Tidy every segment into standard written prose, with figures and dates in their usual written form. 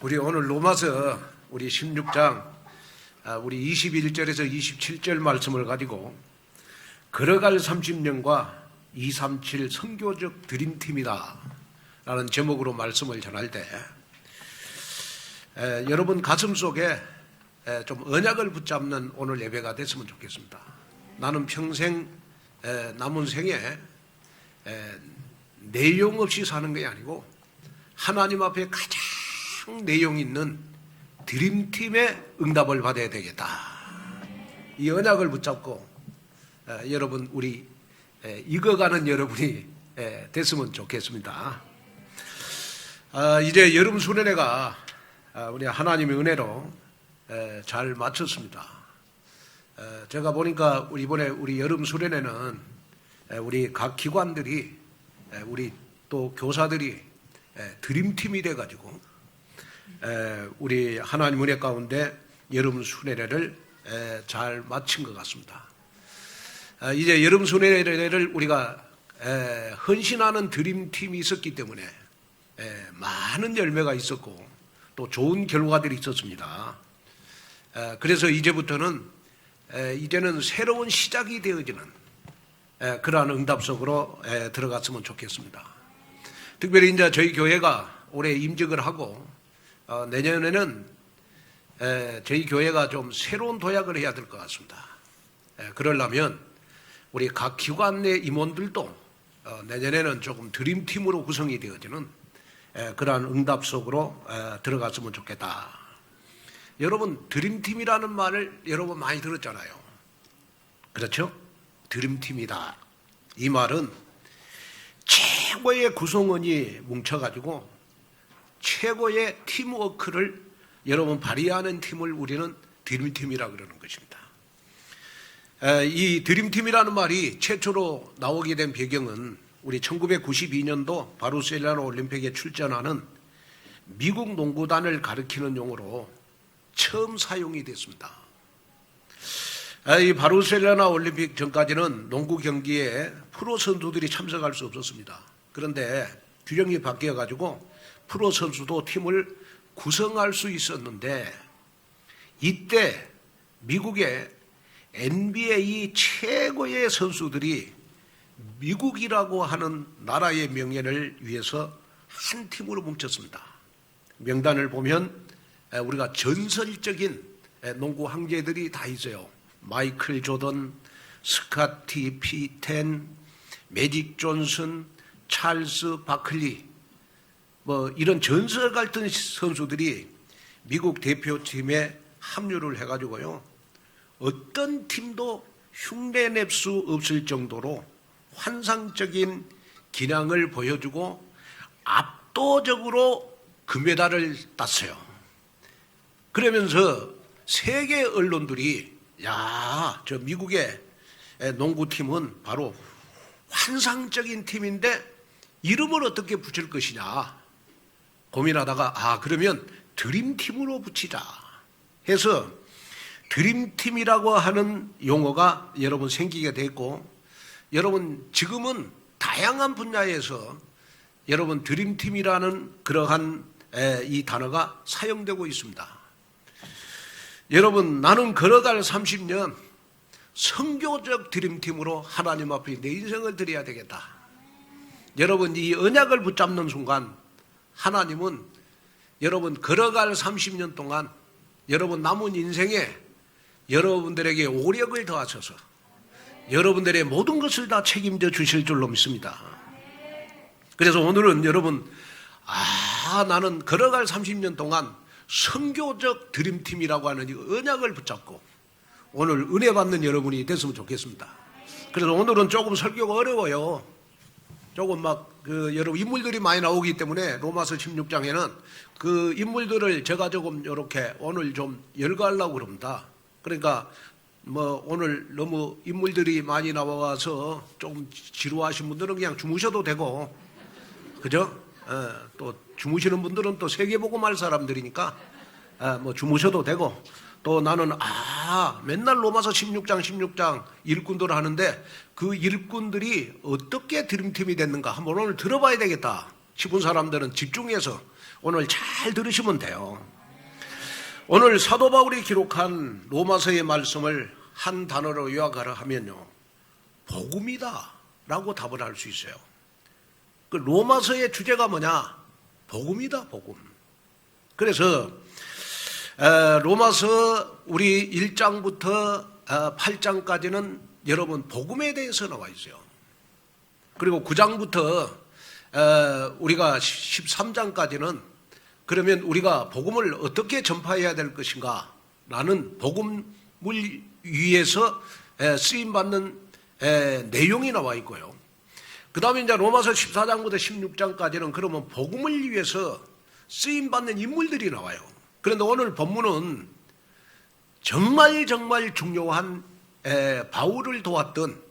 우리 오늘 로마서 우리 16장 우리 21절에서 27절 말씀을 가지고 걸어갈 30년과 237 선교적 드림팀이다 라는 제목으로 말씀을 전할 때 여러분 가슴 속에 좀 언약을 붙잡는 오늘 예배가 됐으면 좋겠습니다. 나는 평생 남은 생에 내용 없이 사는 게 아니고 하나님 앞에 가장 내용 있는 드림팀의 응답을 받아야 되겠다. 이 언약을 붙잡고 여러분 우리 익어가는 여러분이 됐으면 좋겠습니다. 이제 여름 수련회가 우리 하나님의 은혜로 잘 마쳤습니다. 제가 보니까 이번에 우리 여름 수련회는 우리 각 기관들이 우리 또 교사들이 드림팀이 돼가지고 우리 하나님 은혜 가운데 여름 수련회를 잘 마친 것 같습니다. 이제 여름 수련회를 우리가 헌신하는 드림팀이 있었기 때문에 많은 열매가 있었고 또 좋은 결과들이 있었습니다. 그래서 이제는 새로운 시작이 되어지는 그러한 응답 속으로 들어갔으면 좋겠습니다. 특별히 이제 저희 교회가 올해 임직을 하고 내년에는 저희 교회가 좀 새로운 도약을 해야 될 것 같습니다. 그러려면 우리 각 기관 내 임원들도 내년에는 조금 드림팀으로 구성이 되어지는 그러한 응답 속으로 들어갔으면 좋겠다. 여러분 드림팀이라는 말을 여러분 많이 들었잖아요. 그렇죠? 드림팀이다. 이 말은 최고의 구성원이 뭉쳐가지고 최고의 팀워크를 여러분 발휘하는 팀을 우리는 드림팀이라고 그러는 것입니다. 이 드림팀이라는 말이 최초로 나오게 된 배경은 우리 1992년도 바르셀로나 올림픽에 출전하는 미국 농구단을 가리키는 용어로 처음 사용이 됐습니다. 이 바르셀로나 올림픽 전까지는 농구 경기에 프로 선수들이 참석할 수 없었습니다. 그런데 규정이 바뀌어가지고 프로 선수도 팀을 구성할 수 있었는데 이때 미국의 NBA 최고의 선수들이 미국이라고 하는 나라의 명예를 위해서 한 팀으로 뭉쳤습니다. 명단을 보면 우리가 전설적인 농구 황제들이 다 있어요. 마이클 조던, 스카티 피텐, 매직 존슨, 찰스 바클리 이런 전설 같은 선수들이 미국 대표팀에 합류를 해가지고요. 어떤 팀도 흉내낼 수 없을 정도로 환상적인 기량을 보여주고 압도적으로 금메달을 땄어요. 그러면서 세계 언론들이 저 미국의 농구팀은 바로 환상적인 팀인데 이름을 어떻게 붙일 것이냐 고민하다가 그러면 드림팀으로 붙이자 해서 드림팀이라고 하는 용어가 여러분 생기게 됐고 여러분 지금은 다양한 분야에서 여러분 드림팀이라는 그러한 이 단어가 사용되고 있습니다. 여러분 나는 걸어갈 30년 선교적 드림팀으로 하나님 앞에 내 인생을 드려야 되겠다. 여러분 이 언약을 붙잡는 순간 하나님은 여러분 걸어갈 30년 동안 여러분 남은 인생에 여러분들에게 오력을 더하셔서 여러분들의 모든 것을 다 책임져 주실 줄로 믿습니다. 그래서 오늘은 여러분 나는 걸어갈 30년 동안 선교적 드림팀이라고 하는 이 언약을 붙잡고 오늘 은혜 받는 여러분이 됐으면 좋겠습니다. 그래서 오늘은 조금 설교가 어려워요. 조금 여러분 인물들이 많이 나오기 때문에 로마서 16장에는 그 인물들을 제가 조금 이렇게 오늘 좀 열거하려고 그럽니다. 그러니까 오늘 너무 인물들이 많이 나와서 조금 지루하신 분들은 그냥 주무셔도 되고, 그죠? 또 주무시는 분들은 또 세계복음할 사람들이니까 주무셔도 되고, 또 나는 맨날 로마서 16장 일꾼들 하는데 그 일꾼들이 어떻게 드림팀이 됐는가 한번 오늘 들어봐야 되겠다. 집은 사람들은 집중해서 오늘 잘 들으시면 돼요. 오늘 사도 바울이 기록한 로마서의 말씀을 한 단어로 요약하라 하면요, 복음이다 라고 답을 할 수 있어요. 그 로마서의 주제가 뭐냐? 복음이다, 복음. 그래서 로마서 우리 1장부터 8장까지는 여러분 복음에 대해서 나와 있어요. 그리고 9장부터 우리가 13장까지는 그러면 우리가 복음을 어떻게 전파해야 될 것인가 라는 복음을 위해서 쓰임받는 내용이 나와 있고요. 그 다음에 이제 로마서 14장부터 16장까지는 그러면 복음을 위해서 쓰임받는 인물들이 나와요. 그런데 오늘 본문은 정말 중요한 바울을 도왔던,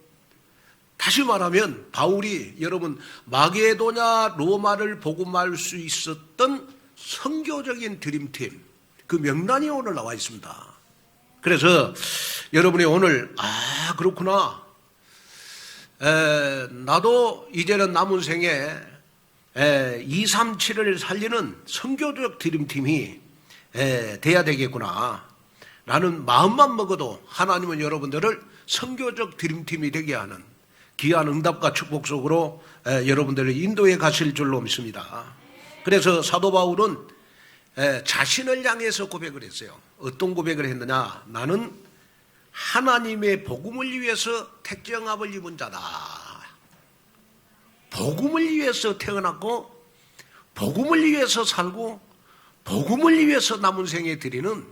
다시 말하면 바울이 여러분 마게도냐 로마를 복음할 수 있었던 선교적인 드림팀, 그 명단이 오늘 나와 있습니다. 그래서 여러분이 오늘 그렇구나, 나도 이제는 남은 생에 237을 살리는 선교적 드림팀이 돼야 되겠구나 라는 마음만 먹어도 하나님은 여러분들을 선교적 드림팀이 되게 하는 귀한 응답과 축복 속으로 여러분들을 인도해 가실 줄로 믿습니다. 그래서 사도 바울은 자신을 향해서 고백을 했어요. 어떤 고백을 했느냐? 나는 하나님의 복음을 위해서 택정함을 입은 자다. 복음을 위해서 태어났고 복음을 위해서 살고 복음을 위해서 남은 생에 드리는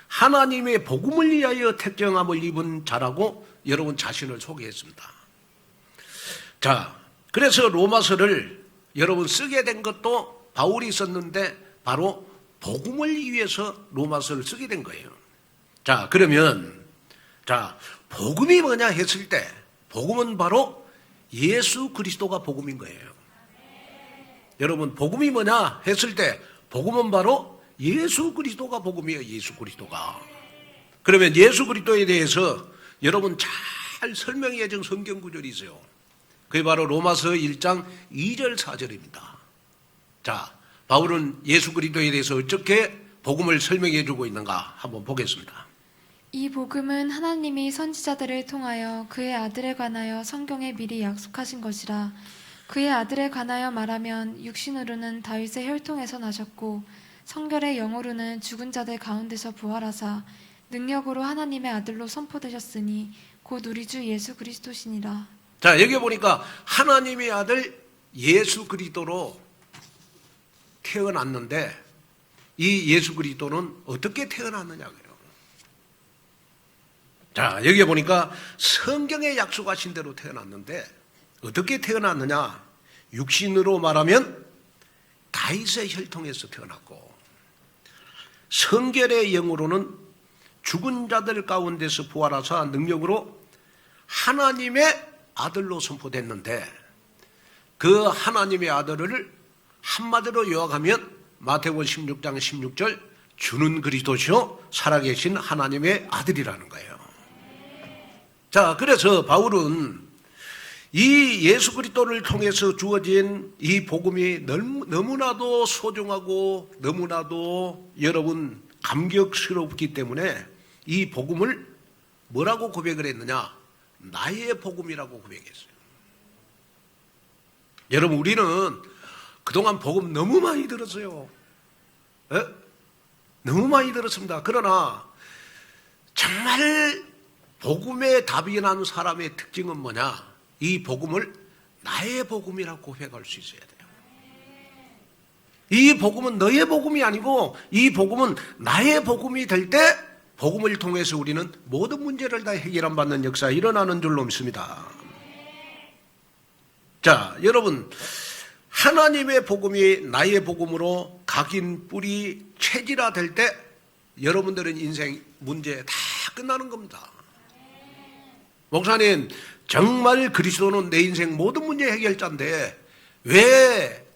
하나님의 복음을 위하여 택정함을 입은 자라고 여러분 자신을 소개했습니다. 자, 그래서 로마서를 여러분 쓰게 된 것도 바울이 썼는데 바로 복음을 위해서 로마서를 쓰게 된 거예요. 자, 그러면 복음이 뭐냐 했을 때 복음은 바로 예수 그리스도가 복음인 거예요. 여러분 복음이 뭐냐 했을 때 복음은 바로 예수 그리스도가 복음이에요. 예수 그리스도가. 그러면 예수 그리스도에 대해서 여러분 잘 설명해 준 성경 구절이 있어요. 그게 바로 로마서 1장 2절 4절입니다. 자, 바울은 예수 그리스도에 대해서 어떻게 복음을 설명해 주고 있는가 한번 보겠습니다. 이 복음은 하나님이 선지자들을 통하여 그의 아들에 관하여 성경에 미리 약속하신 것이라. 그의 아들에 관하여 말하면 육신으로는 다윗의 혈통에서 나셨고 성결의 영으로는 죽은 자들 가운데서 부활하사 능력으로 하나님의 아들로 선포되셨으니 곧 우리 주 예수 그리스도시니라. 자, 여기 보니까 하나님의 아들 예수 그리스도로 태어났는데 이 예수 그리스도는 어떻게 태어났느냐고요. 자, 여기 보니까 성경에 약속하신 대로 태어났는데 어떻게 태어났느냐? 육신으로 말하면 다윗의 혈통에서 태어났고 성결의 영으로는 죽은 자들 가운데서 부활하사 능력으로 하나님의 아들로 선포됐는데 그 하나님의 아들을 한마디로 요약하면 마태복음 16장 16절 주는 그리스도시요 살아계신 하나님의 아들이라는 거예요. 자, 그래서 바울은 이 예수 그리스도를 통해서 주어진 이 복음이 너무나도 소중하고 너무나도 여러분 감격스럽기 때문에 이 복음을 뭐라고 고백을 했느냐? 나의 복음이라고 고백했어요. 여러분 우리는 그동안 복음 너무 많이 들었어요. 너무 많이 들었습니다. 그러나 정말 복음의 답이 난 사람의 특징은 뭐냐? 이 복음을 나의 복음이라고 고백할 수 있어야 돼요. 이 복음은 너의 복음이 아니고 이 복음은 나의 복음이 될 때 복음을 통해서 우리는 모든 문제를 다 해결받는 역사가 일어나는 줄로 믿습니다. 자, 여러분 하나님의 복음이 나의 복음으로 각인 뿌리 체질화 될 때 여러분들은 인생 문제 다 끝나는 겁니다. 목사님, 정말 그리스도는 내 인생 모든 문제 해결자인데 왜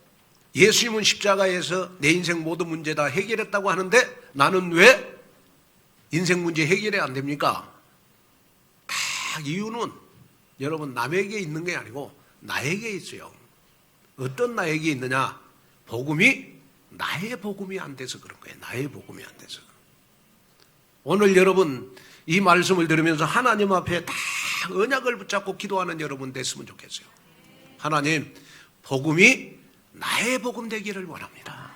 예수님은 십자가에서 내 인생 모든 문제 다 해결했다고 하는데 나는 왜 인생 문제 해결이 안 됩니까? 딱 이유는 여러분 남에게 있는 게 아니고 나에게 있어요. 어떤 나에게 있느냐? 복음이 나의 복음이 안 돼서 그런 거예요. 나의 복음이 안 돼서. 오늘 여러분 이 말씀을 들으면서 하나님 앞에 다 언약을 붙잡고 기도하는 여러분 됐으면 좋겠어요. 하나님, 복음이 나의 복음 되기를 원합니다.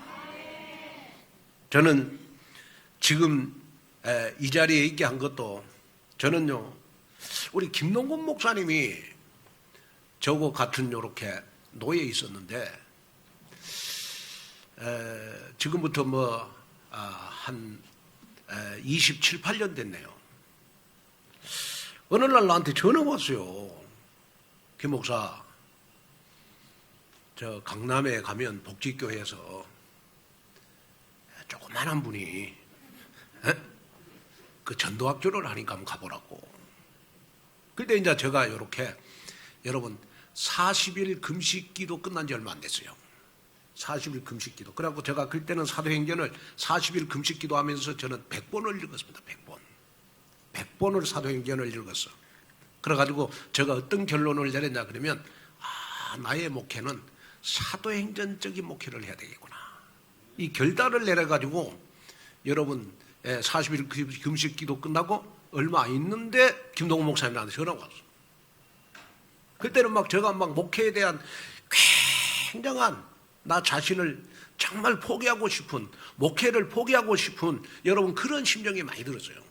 저는 지금 이 자리에 있게 한 것도 저는요, 우리 김동건 목사님이 저거 같은 요렇게 노예에 있었는데 지금부터 한 27, 8년 됐네요. 어느 날 나한테 전화 왔어요. 김 목사, 저 강남에 가면 복지교회에서 조그만한 분이 그 전도학교를 하니까 한번 가보라고. 그때 이제 제가 이렇게 여러분 40일 금식기도 끝난 지 얼마 안 됐어요. 40일 금식기도. 그래갖고 제가 그때는 사도행전을 40일 금식기도 하면서 저는 100번을 읽었습니다. 100번. 100번을 사도행전을 읽었어. 그래가지고 제가 어떤 결론을 내렸냐 그러면 나의 목회는 사도행전적인 목회를 해야 되겠구나. 이 결단을 내려가지고 여러분 40일 금식기도 끝나고 얼마 안 있는데 김동훈 목사님 나한테 전화가 왔어. 그때는 제가 목회에 대한 굉장한 나 자신을 정말 포기하고 싶은, 목회를 포기하고 싶은 여러분 그런 심정이 많이 들었어요.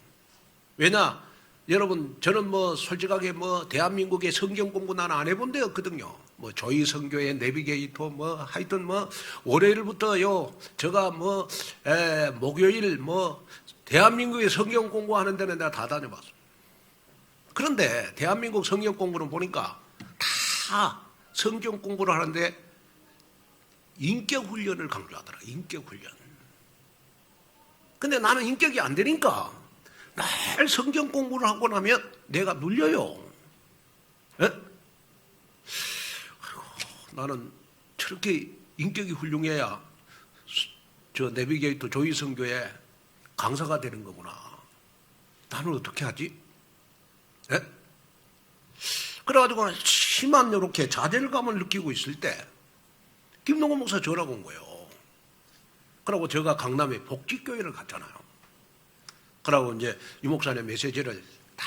왜냐? 여러분 저는 솔직하게 대한민국의 성경 공부 나는 안 해본 데 없거든요. 조이 선교의 내비게이터 하여튼 월요일부터요 제가 목요일 대한민국의 성경 공부하는 데는 내가 다 다녀봤어. 그런데 대한민국 성경 공부는 보니까 다 성경 공부를 하는데 인격 훈련을 강조하더라. 인격 훈련. 근데 나는 인격이 안 되니까 날 성경 공부를 하고 나면 내가 눌려요. 나는 저렇게 인격이 훌륭해야 저 내비게이터 조이 선교에 강사가 되는 거구나. 나는 어떻게 하지? 그래가지고 심한 이렇게 좌절감을 느끼고 있을 때 김동건 목사 전화가 온 거예요. 그러고 제가 강남에 복지교회를 갔잖아요. 그러고 이제 이 목사님 메시지를 딱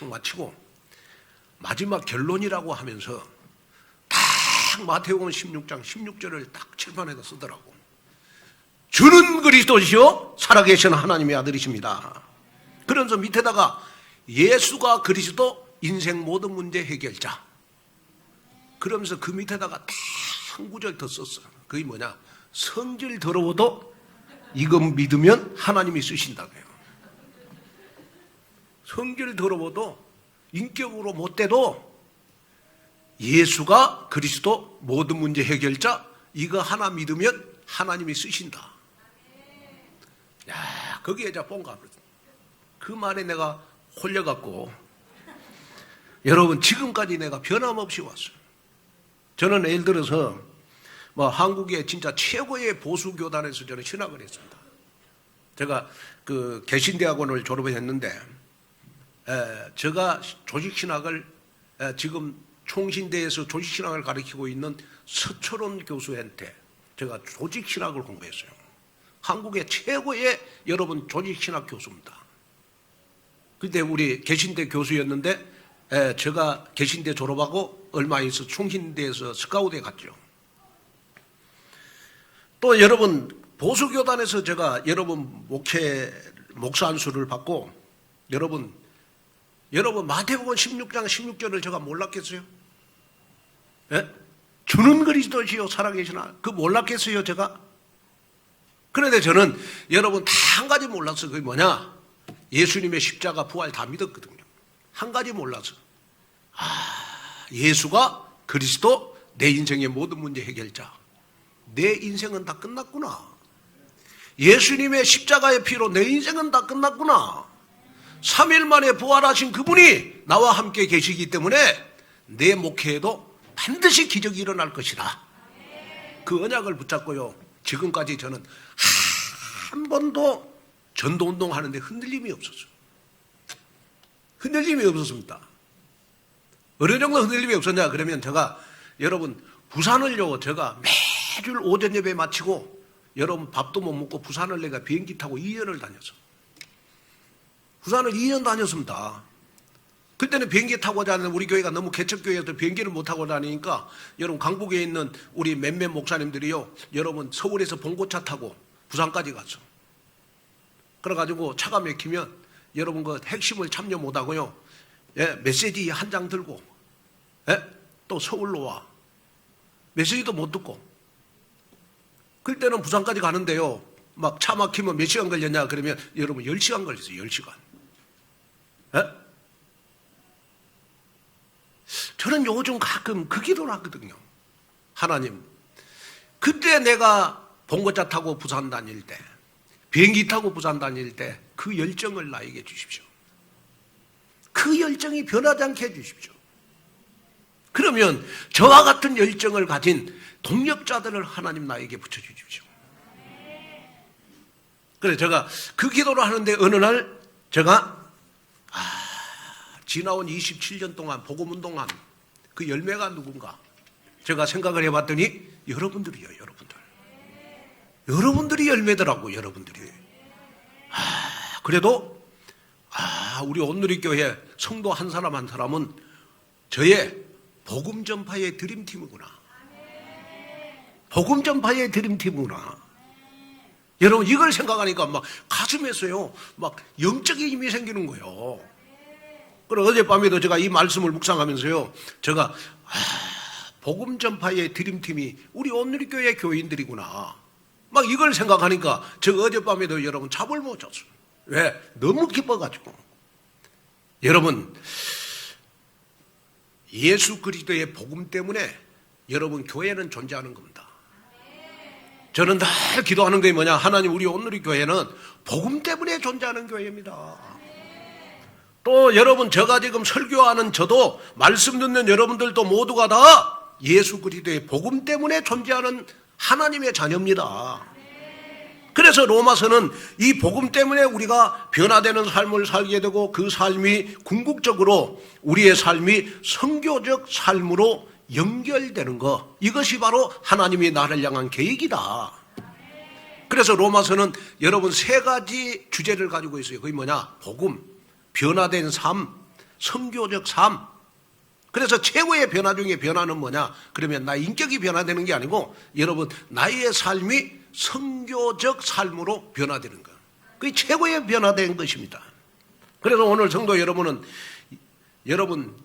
마치고 마지막 결론이라고 하면서 딱 마태복음 16장 16절을 딱 칠판에다 쓰더라고. 주는 그리스도시요 살아계신 하나님의 아들이십니다. 그러면서 밑에다가 예수가 그리스도 인생 모든 문제 해결자. 그러면서 그 밑에다가 딱 한 구절 더 썼어. 그게 뭐냐? 성질 더러워도 이건 믿으면 하나님이 쓰신다고요. 성질 더러워도 인격으로 못돼도 예수가 그리스도 모든 문제 해결자 이거 하나 믿으면 하나님이 쓰신다. 야, 거기에 제가 뽕가. 그 말에 내가 홀려갖고 여러분 지금까지 내가 변함없이 왔어요. 저는 예를 들어서 한국의 진짜 최고의 보수교단에서 저는 신학을 했습니다. 제가 그 개신대학원을 졸업을 했는데 제가 조직신학을 지금 총신대에서 조직신학을 가르치고 있는 서철원 교수한테 제가 조직신학을 공부했어요. 한국의 최고의 여러분 조직신학 교수입니다. 그때 우리 개신대 교수였는데 제가 개신대 졸업하고 얼마 있어 총신대에서 스카우트에 갔죠. 또 여러분 보수교단에서 제가 여러분 목사 안수를 받고 여러분 마태복음 16장 16절을 제가 몰랐겠어요? 주는 그리스도시요 살아계시나 그 몰랐겠어요 제가? 그런데 저는 여러분 다 한 가지 몰랐어요. 그게 뭐냐? 예수님의 십자가 부활 다 믿었거든요. 한 가지 몰라서 예수가 그리스도 내 인생의 모든 문제 해결자. 내 인생은 다 끝났구나. 예수님의 십자가의 피로 내 인생은 다 끝났구나. 3일 만에 부활하신 그분이 나와 함께 계시기 때문에 내 목회에도 반드시 기적이 일어날 것이다. 그 언약을 붙잡고요. 지금까지 저는 한 번도 전도운동 하는데 흔들림이 없었어요. 흔들림이 없었습니다. 어느 정도 흔들림이 없었냐 그러면 제가 여러분 부산을요, 제가 매주 오전 예배 마치고 여러분 밥도 못 먹고 부산을 내가 비행기 타고 2년을 다녔어. 부산을 2년 다녔습니다. 그때는 비행기 타고 다니는 우리 교회가 너무 개척교회여서 비행기를 못 타고 다니니까 여러분 강북에 있는 우리 몇몇 목사님들이요, 여러분 서울에서 봉고차 타고 부산까지 갔어. 그래가지고 차가 막히면 여러분 그 핵심을 참여 못하고요, 예, 메시지 한 장 들고, 예, 또 서울로 와. 메시지도 못 듣고. 그때는 부산까지 가는데요, 막 차 막히면 몇 시간 걸렸냐 그러면 여러분 10시간 걸렸어요. 10시간. 예? 저는 요즘 가끔 그 기도를 하거든요. 하나님, 그때 내가 봉고차 타고 부산 다닐 때, 비행기 타고 부산 다닐 때 그 열정을 나에게 주십시오. 그 열정이 변하지 않게 해주십시오. 그러면 저와 같은 열정을 가진 동력자들을 하나님 나에게 붙여주십시오. 그래서 제가 그 기도를 하는데 어느 날 제가 지나온 27년 동안 복음운동한 그 열매가 누군가 제가 생각을 해봤더니 여러분들이요. 여러분들이 열매더라고. 여러분들이. 그래도 우리 온누리교회 성도 한 사람 한 사람은 저의 복음 전파의 드림팀이구나. 복음 전파의 드림팀이구나. 여러분 이걸 생각하니까 막 가슴에서요 막 영적인 힘이 생기는 거예요. 그리고 어젯밤에도 제가 이 말씀을 묵상하면서요, 제가 복음 전파의 드림팀이 우리 온누리교회 교인들이구나. 막 이걸 생각하니까 제가 어젯밤에도 여러분 잠을 못 잤어요. 왜? 너무 기뻐가지고. 여러분, 예수 그리스도의 복음 때문에 여러분 교회는 존재하는 겁니다. 저는 늘 기도하는 게 뭐냐, 하나님 우리 온누리교회는 복음 때문에 존재하는 교회입니다. 또 여러분, 제가 지금 설교하는 저도, 말씀 듣는 여러분들도 모두가 다 예수 그리스도의 복음 때문에 존재하는 하나님의 자녀입니다. 그래서 로마서는 이 복음 때문에 우리가 변화되는 삶을 살게 되고 그 삶이 궁극적으로 우리의 삶이 선교적 삶으로 연결되는 것, 이것이 바로 하나님이 나를 향한 계획이다. 그래서 로마서는 여러분 3가지 주제를 가지고 있어요. 그게 뭐냐? 복음, 변화된 삶, 선교적 삶. 그래서 최고의 변화 중에 변화는 뭐냐? 그러면 나의 인격이 변화되는 게 아니고 여러분 나의 삶이 선교적 삶으로 변화되는 것. 그게 최고의 변화된 것입니다. 그래서 오늘 성도 여러분은 여러분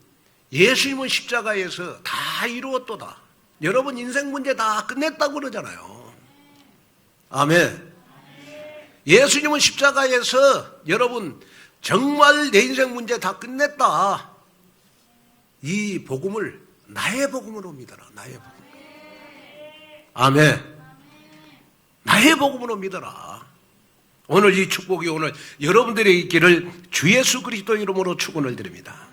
예수님은 십자가에서 다 이루었도다. 여러분 인생 문제 다 끝냈다고 그러잖아요. 아멘. 예수님은 십자가에서 여러분 정말 내 인생 문제 다 끝냈다. 이 복음을 나의 복음으로 믿어라. 나의 복음. 아멘. 나의 복음으로 믿어라. 오늘 이 축복이 오늘 여러분들에게 있기를 주 예수 그리스도 이름으로 축원을 드립니다.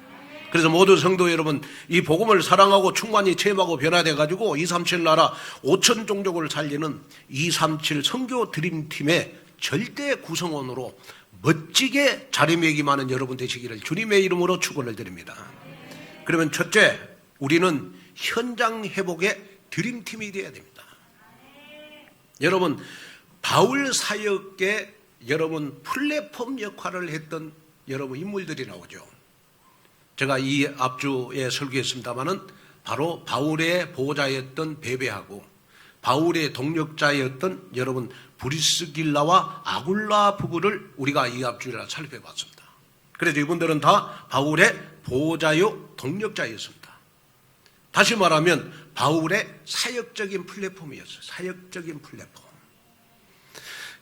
그래서 모두 성도 여러분, 이 복음을 사랑하고 충만히 체험하고 변화돼 가지고 237 나라 5천 종족을 살리는 237 선교 드림팀의 절대 구성원으로 멋지게 자리매김하는 여러분 되시기를 주님의 이름으로 축원을 드립니다. 그러면 첫째, 우리는 현장 회복의 드림팀이 되어야 됩니다. 여러분, 바울 사역의 여러분 플랫폼 역할을 했던 여러분 인물들이 나오죠. 제가 이 앞주에 설교했습니다마는 바로 바울의 보호자였던 베베하고 바울의 동력자였던 여러분 브리스길라와 아굴라 부부를 우리가 이 앞주에 살펴봤습니다. 그래서 이분들은 다 바울의 보호자요 동력자였습니다. 다시 말하면 바울의 사역적인 플랫폼이었어요. 사역적인 플랫폼.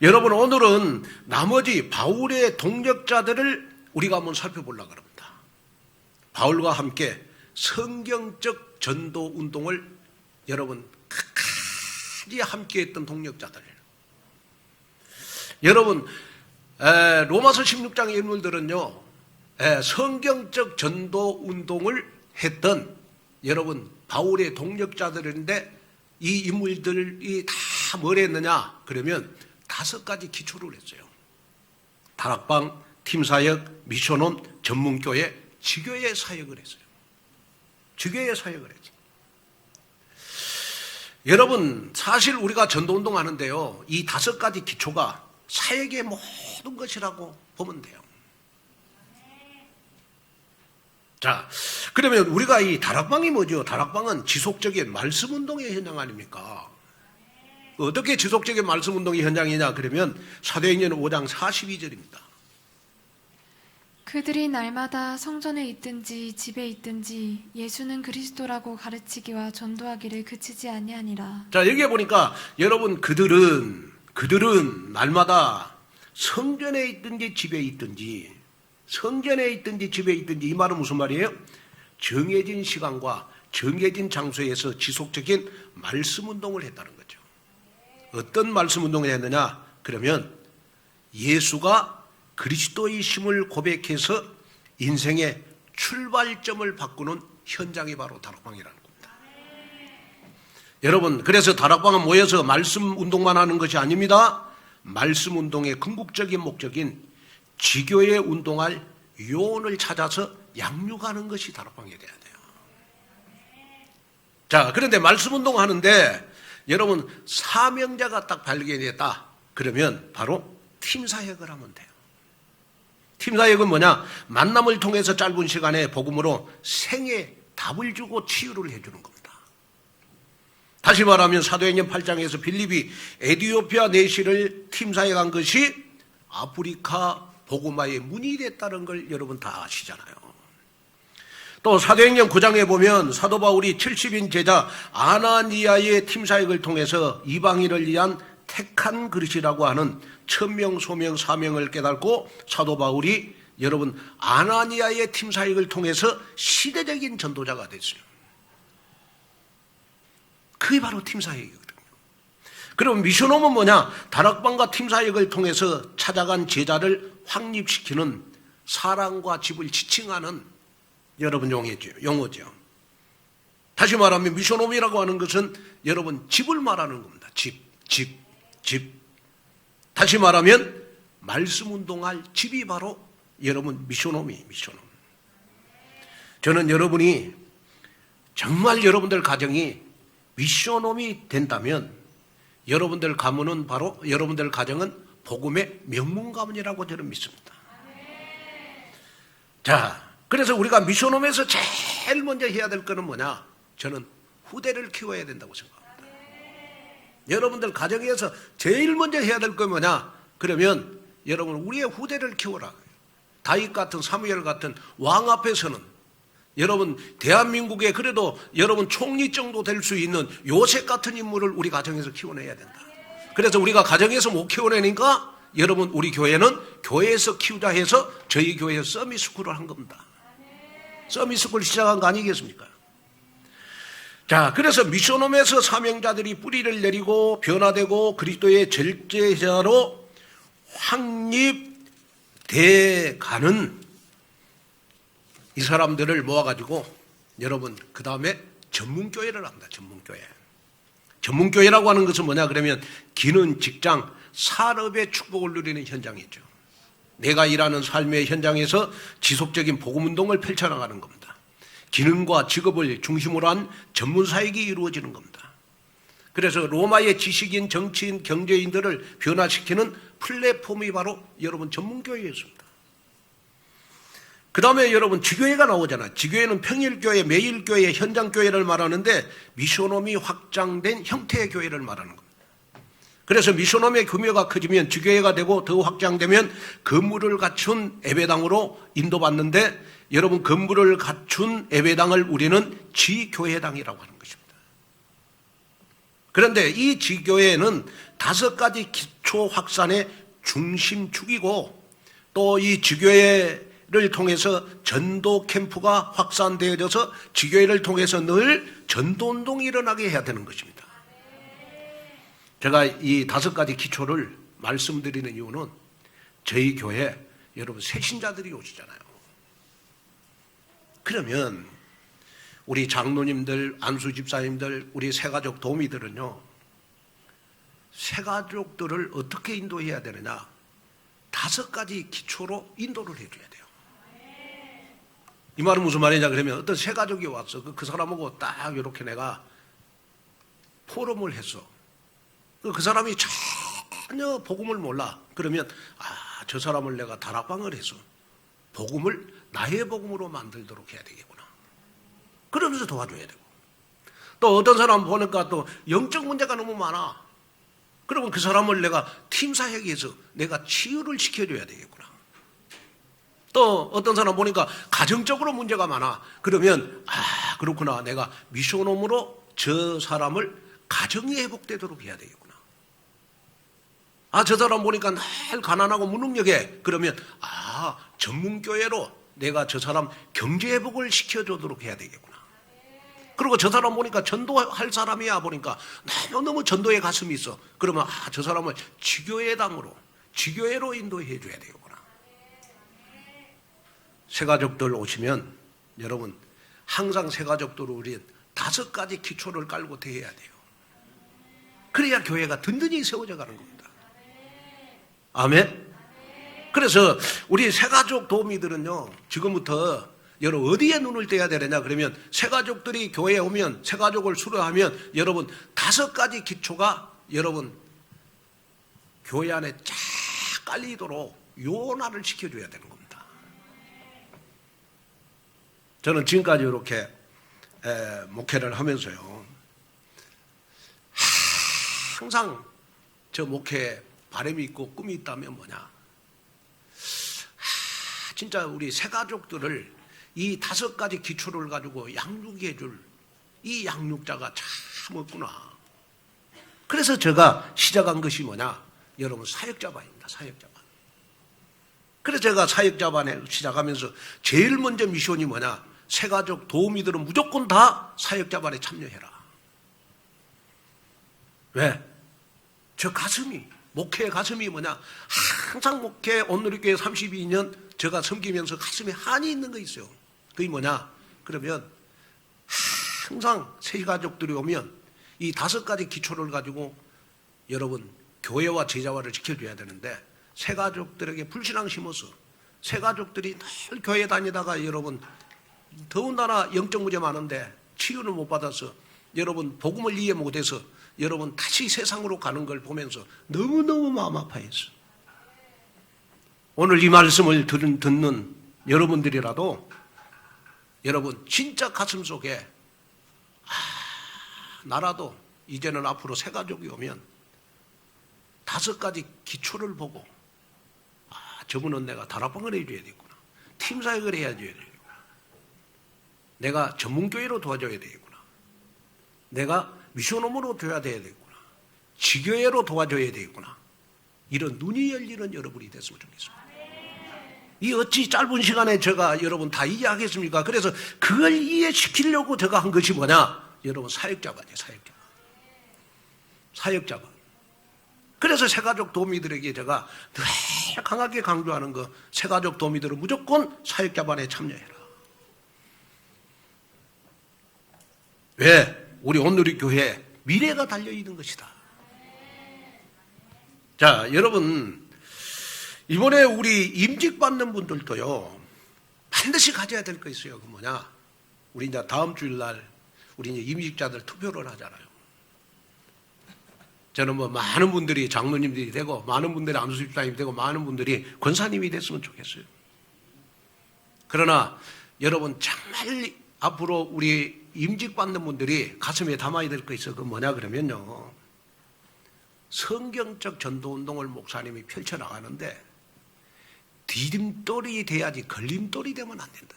여러분 오늘은 나머지 바울의 동력자들을 우리가 한번 살펴보려고 합니다. 바울과 함께 성경적 전도 운동을 여러분 끝까지 함께했던 동력자들. 여러분 로마서 16장의 인물들은요, 성경적 전도 운동을 했던 여러분 바울의 동력자들인데 이 인물들이 다 뭘 했느냐 그러면 5가지 기초를 했어요. 다락방, 팀사역, 미션홈, 전문교회, 지교회 사역을 했어요. 지교회 사역을 했죠. 여러분, 사실 우리가 전도운동 하는데요, 이 5가지 기초가 사역의 모든 것이라고 보면 돼요. 자, 그러면 우리가 이 다락방이 뭐죠? 다락방은 지속적인 말씀 운동의 현장 아닙니까? 어떻게 지속적인 말씀 운동의 현장이냐? 그러면 사도행전 5장 42절입니다. 그들이 날마다 성전에 있든지 집에 있든지 예수는 그리스도라고 가르치기와 전도하기를 그치지 아니하니라. 자, 여기에 보니까 여러분, 그들은 날마다 성전에 있든지 집에 있든지, 성전에 있든지 집에 있든지, 이 말은 무슨 말이에요? 정해진 시간과 정해진 장소에서 지속적인 말씀 운동을 했다는 거죠. 어떤 말씀 운동을 했느냐? 그러면 예수가 그리스도이심을 고백해서 인생의 출발점을 바꾸는 현장이 바로 다락방이라는 겁니다. 여러분, 그래서 다락방은 모여서 말씀 운동만 하는 것이 아닙니다. 말씀 운동의 궁극적인 목적인 지교에 운동할 요원을 찾아서 양육하는 것이 다락방이 돼야 돼요. 자, 그런데 말씀 운동하는데 여러분, 사명자가 딱 발견됐다 그러면 바로 팀사역을 하면 돼요. 팀사역은 뭐냐? 만남을 통해서 짧은 시간에 복음으로 생애 답을 주고 치유를 해주는 겁니다. 다시 말하면 사도행전 8장에서 빌립이 에티오피아 내시를 팀사역한 것이 아프리카 복음화의 문이 됐다는 걸 여러분 다 아시잖아요. 또 사도행전 9장에 보면 사도 바울이 70인 제자 아나니아의 팀사역을 통해서 이방인을 위한 택한 그릇이라고 하는 천명, 소명, 사명을 깨닫고 사도 바울이 여러분 아나니아의 팀사역을 통해서 시대적인 전도자가 됐어요. 그게 바로 팀사역이거든요. 그럼 미션홈은 뭐냐? 다락방과 팀사역을 통해서 찾아간 제자를 확립시키는 사랑과 집을 지칭하는 여러분 용어죠. 다시 말하면 미션홈이라고 하는 것은 여러분 집을 말하는 겁니다. 집. 다시 말하면 말씀 운동할 집이 바로 여러분 미션홈. 저는 여러분이 정말 여러분들 가정이 미션홈이 된다면 여러분들 가문은 바로 여러분들 가정은 복음의 명문 가문이라고 저는 믿습니다. 자, 그래서 우리가 미션홈에서 제일 먼저 해야 될 거는 뭐냐? 저는 후대를 키워야 된다고 생각합니다. 여러분들 가정에서 제일 먼저 해야 될 건 뭐냐? 그러면 여러분 우리의 후대를 키워라. 다윗 같은 사무엘 같은 왕 앞에서는 여러분 대한민국에 그래도 여러분 총리 정도 될 수 있는 요셉 같은 인물을 우리 가정에서 키워내야 된다. 그래서 우리가 가정에서 못 키워내니까 여러분 우리 교회는 교회에서 키우자 해서 저희 교회에서 서밋스쿨을 한 겁니다. 서밋스쿨 시작한 거 아니겠습니까? 자, 그래서 미션홈에서 사명자들이 뿌리를 내리고 변화되고 그리스도의 절제자로 확립돼 가는 이 사람들을 모아가지고 여러분 그 다음에 전문교회를 합니다. 전문교회라고 하는 것은 뭐냐 그러면 기능, 직장, 산업의 축복을 누리는 현장이죠. 내가 일하는 삶의 현장에서 지속적인 복음운동을 펼쳐나가는 겁니다. 기능과 직업을 중심으로 한 전문사역이 이루어지는 겁니다. 그래서 로마의 지식인, 정치인, 경제인들을 변화시키는 플랫폼이 바로 여러분 전문교회였습니다. 그 다음에 여러분 지교회가 나오잖아요. 지교회는 평일교회, 매일교회, 현장교회를 말하는데 미션홈이 확장된 형태의 교회를 말하는 겁니다. 그래서 미션홈의 규모가 커지면 지교회가 되고 더 확장되면 건물을 갖춘 예배당으로 인도받는데 여러분 건물을 갖춘 예배당을 우리는 지교회당이라고 하는 것입니다. 그런데 이 지교회는 5가지 기초 확산의 중심축이고 또 이 지교회를 통해서 전도 캠프가 확산되어져서 지교회를 통해서 늘 전도운동이 일어나게 해야 되는 것입니다. 제가 이 5가지 기초를 말씀드리는 이유는 저희 교회 여러분 새신자들이 오시잖아요. 그러면 우리 장로님들, 안수 집사님들, 우리 새가족 도우미들은요, 새가족들을 어떻게 인도해야 되느냐? 5가지 기초로 인도를 해줘야 돼요. 이 말은 무슨 말이냐 그러면 어떤 새가족이 왔어. 그 사람하고 딱 이렇게 내가 포럼을 했어. 그 사람이 전혀 복음을 몰라. 그러면 저 사람을 내가 다락방을 해서 복음을 나의 복음으로 만들도록 해야 되겠구나. 그러면서 도와줘야 되고. 또 어떤 사람 보니까 또 영적 문제가 너무 많아. 그러면 그 사람을 내가 팀 사역에서 내가 치유를 시켜줘야 되겠구나. 또 어떤 사람 보니까 가정적으로 문제가 많아. 그러면 그렇구나. 내가 미션홈으로 저 사람을 가정이 회복되도록 해야 되겠구나. 저 사람 보니까 늘 가난하고 무능력해. 그러면 전문교회로 내가 저 사람 경제 회복을 시켜주도록 해야 되겠구나. 그리고 저 사람 보니까 전도할 사람이야 보니까 너무너무 전도의 가슴이 있어. 그러면 저 사람을 지교회당으로, 지교회로 인도해 줘야 되겠구나. 새가족들 오시면 여러분 항상 새가족들을 우리 5가지 기초를 깔고 대해야 돼요. 그래야 교회가 든든히 세워져 가는 겁니다. 아멘. 그래서 우리 새가족 도우미들은요, 지금부터 여러분 어디에 눈을 떼야 되느냐 그러면 새가족들이 교회에 오면 새가족을 수료하면 여러분 5가지 기초가 여러분 교회 안에 쫙 깔리도록 요원화를 시켜줘야 되는 겁니다. 저는 지금까지 이렇게 목회를 하면서요, 항상 저 목회에 바람이 있고 꿈이 있다면 뭐냐, 진짜 우리 새가족들을 이 5가지 기초를 가지고 양육해 줄 이 양육자가 참 없구나. 그래서 제가 시작한 것이 뭐냐, 여러분 사역자반입니다. 사역자반. 그래서 제가 사역자반에 시작하면서 제일 먼저 미션이 뭐냐, 새가족 도우미들은 무조건 다 사역자반에 참여해라. 왜? 저 가슴이, 목회의 가슴이 뭐냐, 항상 목회 온누리교회 32년 제가 섬기면서 가슴에 한이 있는 거 있어요. 그게 뭐냐, 그러면 항상 새가족들이 오면 이 5가지 기초를 가지고 여러분 교회와 제자화를 지켜줘야 되는데, 새가족들에게 불신앙 심어서 새가족들이 늘 교회 다니다가 여러분 더군다나 영적 문제 많은데 치유를 못 받아서 여러분 복음을 이해 못해서 여러분 다시 세상으로 가는 걸 보면서 너무너무 마음 아파했어. 오늘 이 말씀을 듣는 여러분들이라도 여러분 진짜 가슴 속에 나라도 이제는 앞으로 새가족이 오면 5가지 기초를 보고 저분은 내가 다락방을 해줘야 되겠구나, 팀사역을 해야 되겠구나, 내가 전문교회로 도와줘야 되겠구나, 내가 미션홈으로 줘야 되겠구나, 지교회로 도와줘야 되겠구나, 이런 눈이 열리는 여러분이 됐으면 좋겠습니다. 이 어찌 짧은 시간에 제가 여러분 다 이해하겠습니까? 그래서 그걸 이해시키려고 제가 한 것이 뭐냐, 여러분 사역자반이에요. 사역자반. 사역자반. 그래서 새가족 도우미들에게 제가 늘 강하게 강조하는 거, 새가족 도우미들은 무조건 사역자반에 참여해라. 왜? 우리 온누리교회 미래가 달려있는 것이다. 자, 여러분 이번에 우리 임직받는 분들도요 반드시 가져야 될 거 있어요. 그 뭐냐, 우리 이제 다음 주일날 우리 이제 임직자들 투표를 하잖아요. 저는 뭐 많은 분들이 장로님들이 되고 많은 분들이 안수집사님이 되고 많은 분들이 권사님이 됐으면 좋겠어요. 그러나 여러분 정말 앞으로 우리 임직받는 분들이 가슴에 담아야 될 거 있어요. 그 뭐냐 그러면요, 성경적 전도운동을 목사님이 펼쳐나가는데 디딤돌이 돼야지 걸림돌이 되면 안 된다.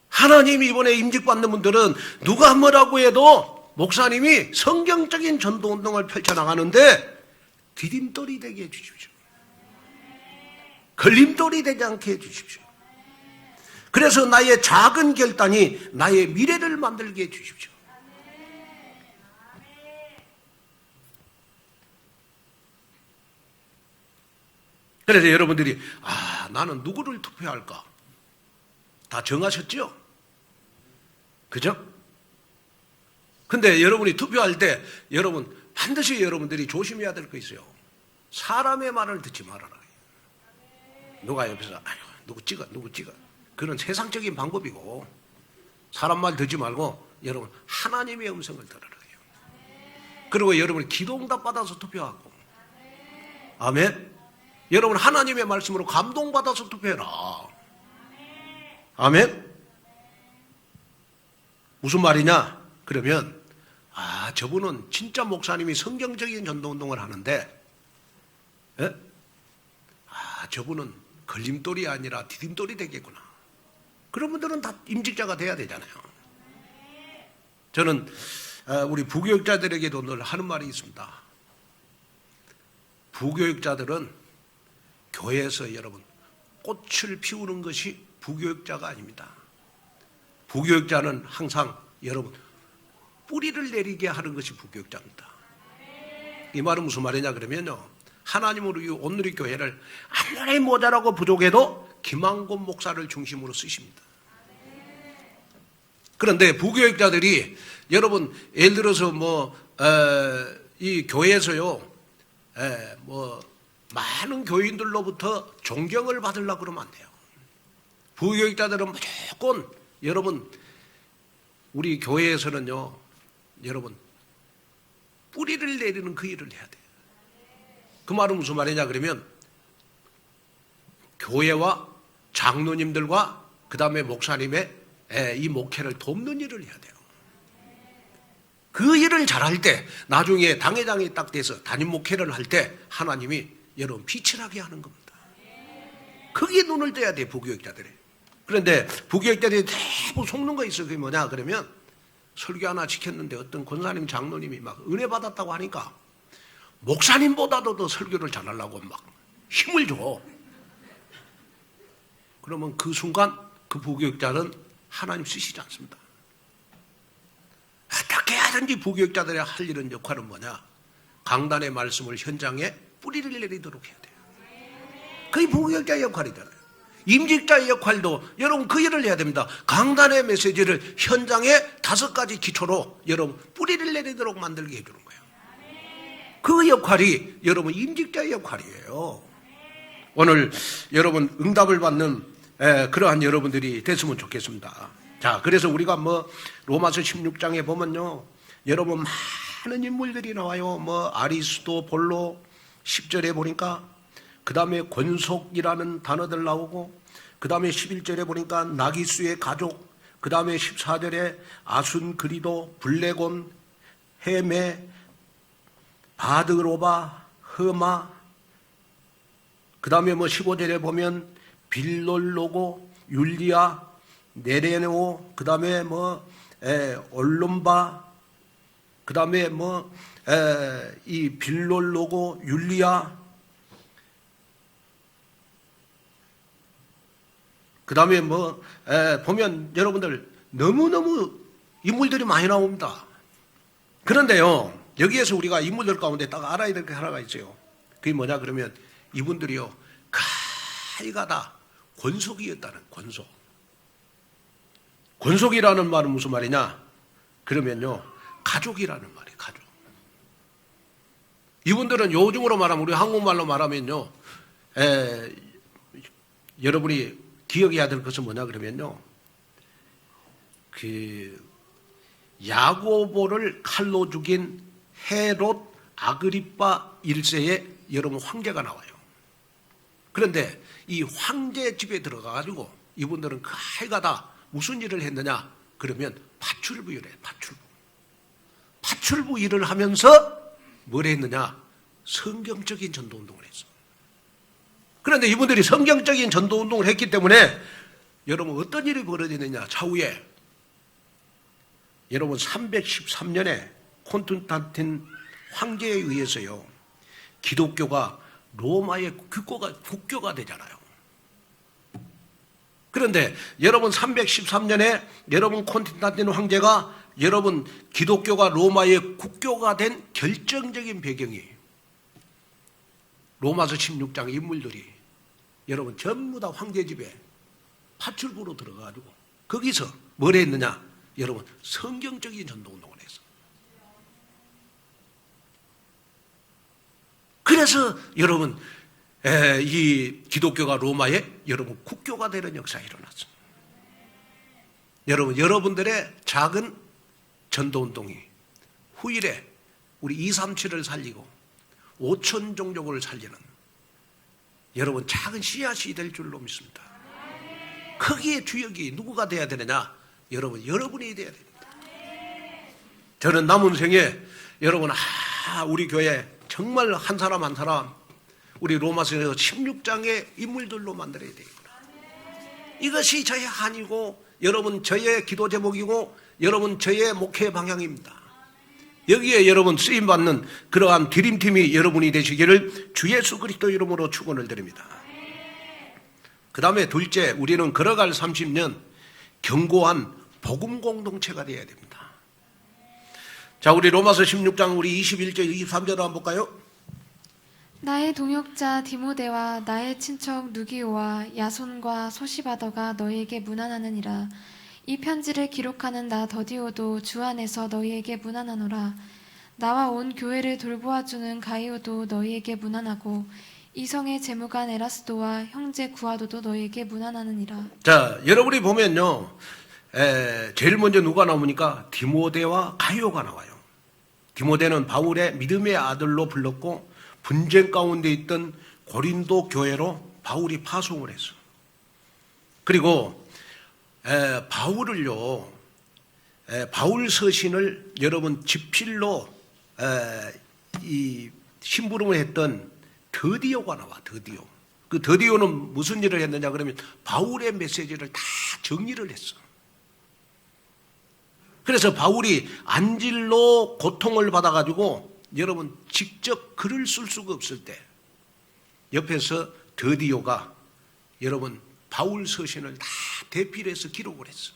하나님이 이번에 임직받는 분들은 누가 뭐라고 해도 목사님이 성경적인 전도운동을 펼쳐나가는데 디딤돌이 되게 해주십시오. 걸림돌이 되지 않게 해주십시오. 그래서 나의 작은 결단이 나의 미래를 만들게 해주십시오. 그래서 여러분들이 나는 누구를 투표할까? 다 정하셨죠? 그죠? 근데 여러분이 투표할 때 여러분 반드시 여러분들이 조심해야 될 거 있어요. 사람의 말을 듣지 말아라. 누가 옆에서 누구 찍어. 그건 세상적인 방법이고, 사람 말 듣지 말고 여러분 하나님의 음성을 들으라. 그리고 여러분 기도응답 받아서 투표하고. 아멘. 여러분 하나님의 말씀으로 감동받아서 투표해라. 아멘. 무슨 말이냐? 그러면 저분은 진짜 목사님이 성경적인 전도운동을 하는데 저분은 걸림돌이 아니라 디딤돌이 되겠구나. 그런 분들은 다 임직자가 돼야 되잖아요. 저는 우리 부교육자들에게도 늘 하는 말이 있습니다. 부교육자들은 교회에서 여러분 꽃을 피우는 것이 부교육자가 아닙니다. 부교육자는 항상 여러분 뿌리를 내리게 하는 것이 부교육자입니다. 이 말은 무슨 말이냐 그러면요, 하나님은 오늘 이 교회를 아무리 모자라고 부족해도 김한곤 목사를 중심으로 쓰십니다. 그런데 부교육자들이 여러분 예를 들어서 이 교회에서요 많은 교인들로부터 존경을 받으려고 그러면 안 돼요. 부교육자들은 무조건 여러분 우리 교회에서는요 여러분 뿌리를 내리는 그 일을 해야 돼요. 그 말은 무슨 말이냐 그러면 교회와 장로님들과 그 다음에 목사님의 이 목회를 돕는 일을 해야 돼요. 그 일을 잘할 때 나중에 당회장이 딱 돼서 담임 목회를 할 때 하나님이 여러분 빛을 하게 하는 겁니다. 거기에 눈을 떼야 돼 부교육자들이. 그런데 부교육자들이 대부분 속는 거 있어. 그게 뭐냐 그러면 설교 하나 지켰는데 어떤 권사님 장로님이 막 은혜 받았다고 하니까 목사님보다도 더 설교를 잘하려고 막 힘을 줘. 그러면 그 순간 그 부교육자는 하나님 쓰시지 않습니다. 어떻게 하든지 부교육자들이 할 일은 역할은 뭐냐? 강단의 말씀을 현장에 뿌리를 내리도록 해야 돼요. 그게 부교육자의 역할이잖아요. 임직자의 역할도 여러분 그 일을 해야 됩니다. 강단의 메시지를 현장에 5가지 기초로 여러분 뿌리를 내리도록 만들게 해주는 거예요. 그 역할이 여러분 임직자의 역할이에요. 오늘 여러분 응답을 받는 그러한 여러분들이 됐으면 좋겠습니다. 자, 그래서 우리가 로마서 16장에 보면요, 여러분 많은 인물들이 나와요. 아리스도, 볼로, 10절에 보니까 그 다음에 권속이라는 단어들 나오고, 그 다음에 11절에 보니까 나기수의 가족, 그 다음에 14절에 아순그리도, 블레곤, 헤메, 바드로바, 흐마, 그 다음에 15절에 보면 빌롤로고, 율리아, 네레노, 그 다음에 올lum바, 그 다음에 이 빌롤로고, 율리아, 그 다음에 보면 여러분들 너무너무 인물들이 많이 나옵니다. 그런데요, 여기에서 우리가 인물들 가운데 딱 알아야 될 게 하나가 있어요. 그게 뭐냐 그러면 이분들이요, 가이가 다 권속이었다는, 권속. 권속이라는 말은 무슨 말이냐? 그러면요, 가족이라는 말이에요, 가족. 이분들은 요즘으로 말하면, 우리 한국말로 말하면요, 여러분이 기억해야 될 것은 뭐냐 그러면요, 야고보를 칼로 죽인 헤롯 아그리빠 1세의 여러분 황제가 나와요. 그런데 이 황제 집에 들어가가지고 이분들은 가해가 다 무슨 일을 했느냐 그러면 파출부 일을 해요. 파출부 일을 하면서 뭘 했느냐, 성경적인 전도운동을 했어. 그런데 이분들이 성경적인 전도운동을 했기 때문에 여러분 어떤 일이 벌어지느냐, 차후에 여러분 313년에 콘스탄틴 황제에 의해서요, 기독교가 로마의 국교가 되잖아요. 그런데 여러분 313년에 여러분 콘스탄틴 황제가 여러분 기독교가 로마의 국교가 된 결정적인 배경이 로마서 16장 인물들이 여러분 전부 다 황제 집에 파출부로 들어가가지고 거기서 뭘 했느냐, 여러분 성경적인 전도운동을 했어. 그래서 여러분 이 기독교가 로마의 여러분 국교가 되는 역사가 일어났습니다. 여러분, 여러분들의 작은 전도운동이 후일에 우리 237을 살리고 5천 종족을 살리는 여러분 작은 씨앗이 될 줄로 믿습니다. 거기에 주역이 누구가 돼야 되느냐? 여러분이 돼야 됩니다. 저는 남은 생에 여러분, 우리 교회 정말 한 사람 한 사람 우리 로마서 16장의 인물들로 만들어야 되겠구나. 이것이 저의 한이고 여러분 저의 기도 제목이고 여러분 저의 목회 방향입니다. 여기에 여러분 쓰임받는 그러한 드림팀이 여러분이 되시기를 주 예수 그리스도 이름으로 축원을 드립니다. 그 다음에 둘째, 우리는 걸어갈 30년 견고한 복음 공동체가 되어야 됩니다. 자, 우리 로마서 16장 우리 21절 23절 한번 볼까요? 나의 동역자 디모데와 나의 친척 누기오와 야손과 소시바더가 너희에게 문안하느니라. 이 편지를 기록하는 나 더디오도 주 안에서 너희에게 문안하노라. 나와 온 교회를 돌보아주는 가이오도 너희에게 문안하고 이성의 재무관 에라스도와 형제 구아도도 너희에게 문안하느니라. 자, 여러분이 보면요, 제일 먼저 누가 나오니까 디모데와 가이오가 나와요. 디모데는 바울의 믿음의 아들로 불렀고 분쟁 가운데 있던 고린도 교회로 바울이 파송을 했어. 그리고 바울을요, 바울 서신을 여러분 집필로 이 심부름을 했던 더디오가 나와. 더디오. 그 더디오는 무슨 일을 했느냐 그러면 바울의 메시지를 다 정리를 했어. 그래서 바울이 안질로 고통을 받아가지고 여러분 직접 글을 쓸 수가 없을 때 옆에서 더디오가 여러분 바울 서신을 다 대필해서 기록을 했어.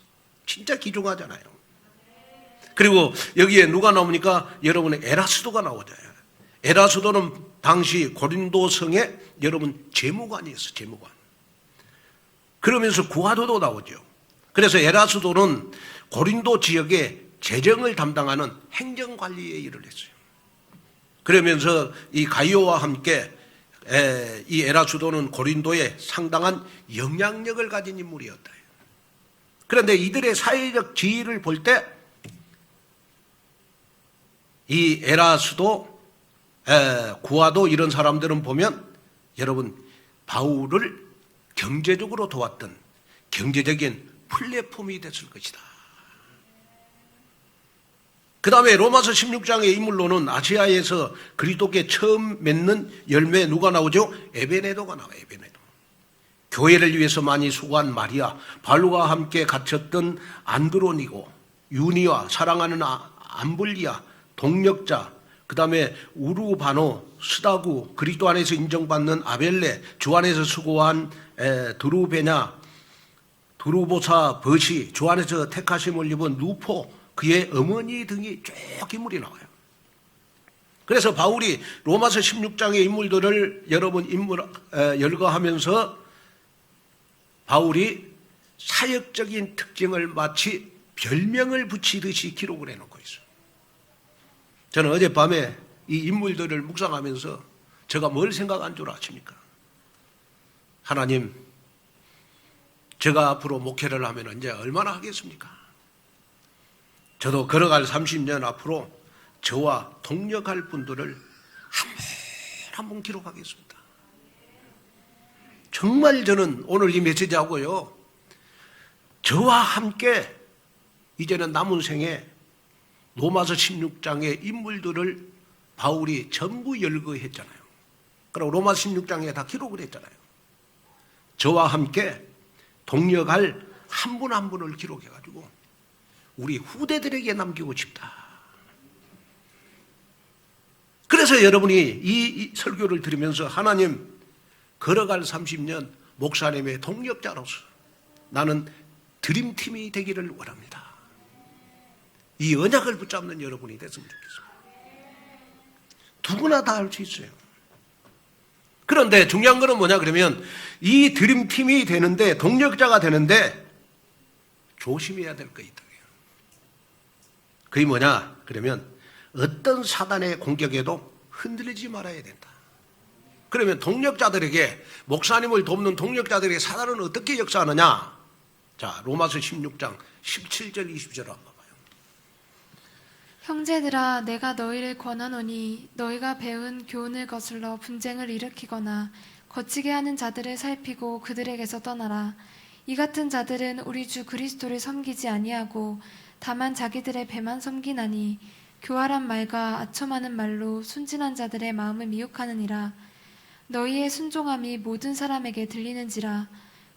진짜 귀중하잖아요. 그리고 여기에 누가 나오니까 여러분의 에라스도가 나오죠. 에라스도는 당시 고린도 성의 여러분 재무관이었어. 재무관. 그러면서 구하도도 나오죠. 그래서 에라스도는 고린도 지역의 재정을 담당하는 행정관리의 일을 했어요. 그러면서 이 가이오와 함께 이 에라스도는 고린도에 상당한 영향력을 가진 인물이었다. 그런데 이들의 사회적 지위를 볼 때 이 에라스도, 구아도 이런 사람들은 보면 여러분 바울을 경제적으로 도왔던 경제적인 플랫폼이 됐을 것이다. 그 다음에 로마서 16장의 인물로는 아시아에서 그리스도께 처음 맺는 열매 누가 나오죠? 에베네도가 나와요. 에베네도. 교회를 위해서 많이 수고한 마리아, 바울과 함께 갇혔던 안드로니고, 유니와 사랑하는 암블리아, 동력자, 그 다음에 우르바노, 스다구, 그리스도 안에서 인정받는 아벨레, 주 안에서 수고한 드루베냐, 드루보사 버시, 주 안에서 택하심을 입은 누포, 그의 어머니 등이 쭉 인물이 나와요. 그래서 바울이 로마서 16장의 인물들을 여러분 열거하면서 바울이 사역적인 특징을 마치 별명을 붙이듯이 기록을 해놓고 있어요. 저는 어젯밤에 이 인물들을 묵상하면서 제가 뭘 생각한 줄 아십니까? 하나님, 제가 앞으로 목회를 하면 이제 얼마나 하겠습니까? 저도 걸어갈 30년 앞으로 저와 동력할 분들을 한 분 기록하겠습니다. 정말 저는 오늘 이 메시지하고요, 저와 함께 이제는 남은 생에 로마서 16장의 인물들을 바울이 전부 열거했잖아요. 그리고 로마서 16장에 다 기록을 했잖아요. 저와 함께 동력할 한 분 한 분을 기록해가지고 우리 후대들에게 남기고 싶다. 그래서 여러분이 이 설교를 들으면서 하나님, 걸어갈 30년 목사님의 동력자로서 나는 드림팀이 되기를 원합니다. 이 언약을 붙잡는 여러분이 됐으면 좋겠습니다. 누구나 다 할 수 있어요. 그런데 중요한 거는 뭐냐 그러면 이 드림팀이 되는데, 동력자가 되는데 조심해야 될 거 있다. 그게 뭐냐 그러면 어떤 사단의 공격에도 흔들리지 말아야 된다. 그러면 동력자들에게, 목사님을 돕는 동력자들에게 사단은 어떻게 역사하느냐? 자, 로마서 16장 17절 20절 한번 봐요. 형제들아 내가 너희를 권하노니 너희가 배운 교훈을 거슬러 분쟁을 일으키거나 거치게 하는 자들을 살피고 그들에게서 떠나라. 이 같은 자들은 우리 주 그리스도를 섬기지 아니하고 다만 자기들의 배만 섬기나니 교활한 말과 아첨하는 말로 순진한 자들의 마음을 미혹하느니라. 너희의 순종함이 모든 사람에게 들리는지라.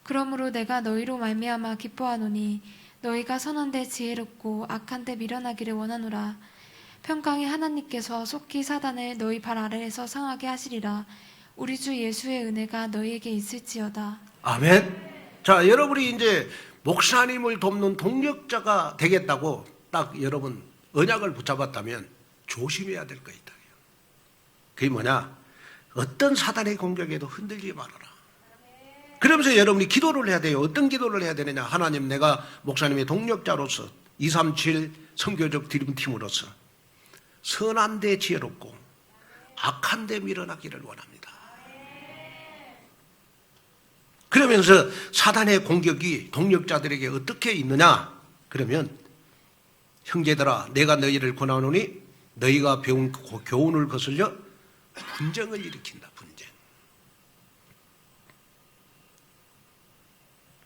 그러므로 내가 너희로 말미암아 기뻐하노니 너희가 선한데 지혜롭고 악한데 미련하기를 원하노라. 평강의 하나님께서 속히 사단을 너희 발 아래에서 상하게 하시리라. 우리 주 예수의 은혜가 너희에게 있을지어다. 아멘. 자, 여러분이 이제 목사님을 돕는 동력자가 되겠다고 딱 여러분 언약을 붙잡았다면 조심해야 될 거 있다. 그게 뭐냐? 어떤 사단의 공격에도 흔들리지 말아라. 그러면서 여러분이 기도를 해야 돼요. 어떤 기도를 해야 되느냐? 하나님, 내가 목사님의 동력자로서 237 선교적 드림팀으로서 선한데 지혜롭고 악한데 밀어나기를 원합니다. 그러면서 사단의 공격이 동력자들에게 어떻게 있느냐? 그러면 형제들아 내가 너희를 권하노니 너희가 배운 교훈을 거슬려 분쟁을 일으킨다.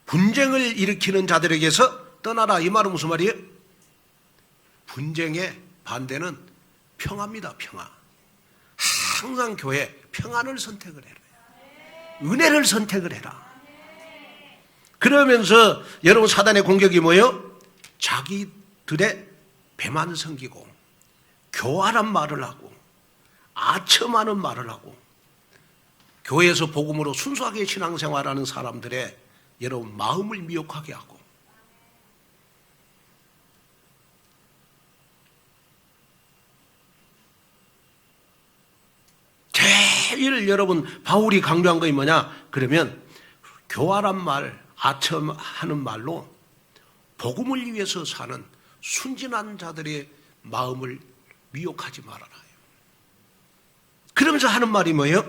분쟁을 일으키는 자들에게서 떠나라. 이 말은 무슨 말이에요? 분쟁의 반대는 평화입니다. 평화. 항상 교회 평안을 선택을 해라. 은혜를 선택을 해라. 그러면서 여러분 사단의 공격이 뭐예요? 자기들의 배만 섬기고 교활한 말을 하고 아첨하는 말을 하고 교회에서 복음으로 순수하게 신앙생활하는 사람들의 여러분 마음을 미혹하게 하고 제일 여러분 바울이 강조한 것이 뭐냐? 그러면 교활한 말, 아첨하는 말로 복음을 위해서 사는 순진한 자들의 마음을 미혹하지 말아라. 그러면서 하는 말이 뭐예요?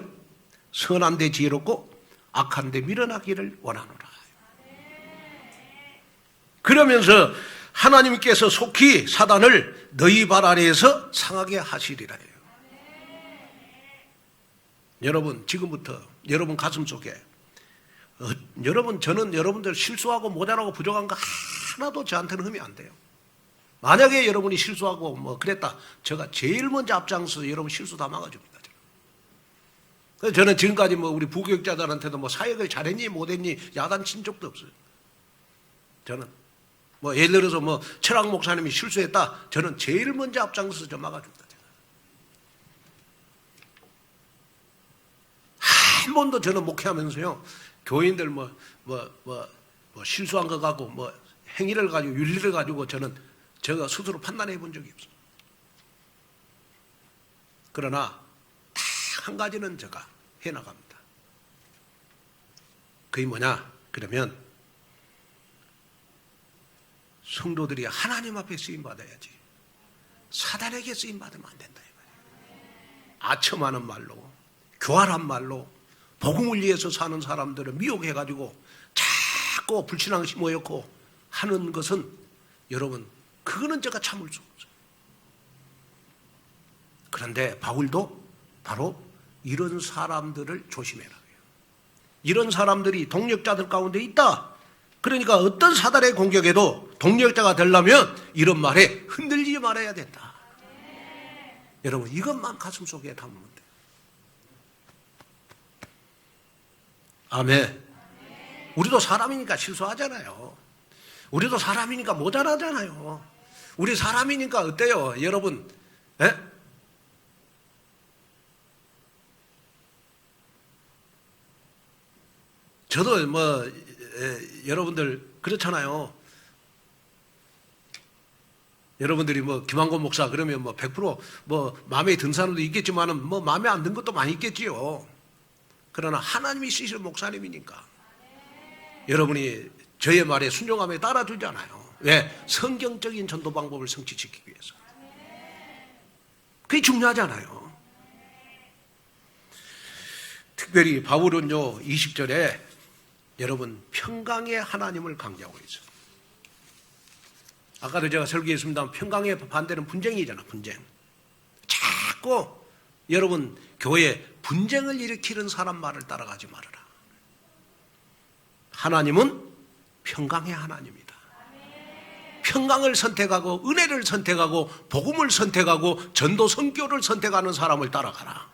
선한데 지혜롭고 악한데 밀어나기를 원하노라. 그러면서 하나님께서 속히 사단을 너희 발 아래에서 상하게 하시리라 해요. 여러분 지금부터 여러분 가슴 속에 여러분 저는 여러분들 실수하고 모자라고 부족한 거 하나도 저한테는 흠이 안 돼요. 만약에 여러분이 실수하고 뭐 그랬다, 제가 제일 먼저 앞장서 여러분 실수 다 막아줍니다. 그래서 저는 지금까지 뭐 우리 부교육자들한테도 뭐 사역을 잘했니 못했니 야단친 적도 없어요. 저는 뭐 예를 들어서 뭐 철학 목사님이 실수했다, 저는 제일 먼저 앞장서서 저 막아줍니다. 한 번도 저는 목회하면서요 교인들 뭐 실수한 거 가지고 뭐 행위를 가지고 윤리를 가지고 제가 스스로 판단해 본 적이 없어요. 그러나 딱 한 가지는 제가 해나갑니다. 그게 뭐냐? 그러면 성도들이 하나님 앞에 쓰임받아야지 사단에게 쓰임받으면 안 된다. 아첨하는 말로 교활한 말로 복음을 위해서 사는 사람들을 미혹해가지고 자꾸 불신앙 심어놓고 하는 것은 여러분 그거는 제가 참을 수 없어요. 그런데 바울도 바로 이런 사람들을 조심해라. 이런 사람들이 동력자들 가운데 있다. 그러니까 어떤 사단의 공격에도 동력자가 되려면 이런 말에 흔들리지 말아야 된다. 여러분 이것만 가슴속에 담으면 돼요. 아멘. 우리도 사람이니까 실수하잖아요. 우리도 사람이니까 모자라잖아요. 우리 사람이니까 어때요? 여러분 에? 저도 여러분들 그렇잖아요. 여러분들이 김한권 목사 그러면 100% 마음에 든 사람도 있겠지만은 마음에 안 든 것도 많이 있겠지요. 그러나 하나님이 쓰실 목사님이니까 여러분이 저의 말에 순종함에 따라주잖아요. 왜? 성경적인 전도 방법을 성취시키기 위해서. 그게 중요하잖아요. 특별히 바울은요 20절에 여러분 평강의 하나님을 강조하고 있어요. 아까도 제가 설교했습니다. 평강의 반대는 분쟁이잖아. 분쟁. 자꾸 여러분 교회에 분쟁을 일으키는 사람 말을 따라가지 말아라. 하나님은 평강의 하나님이다. 평강을 선택하고 은혜를 선택하고 복음을 선택하고 전도 선교를 선택하는 사람을 따라가라.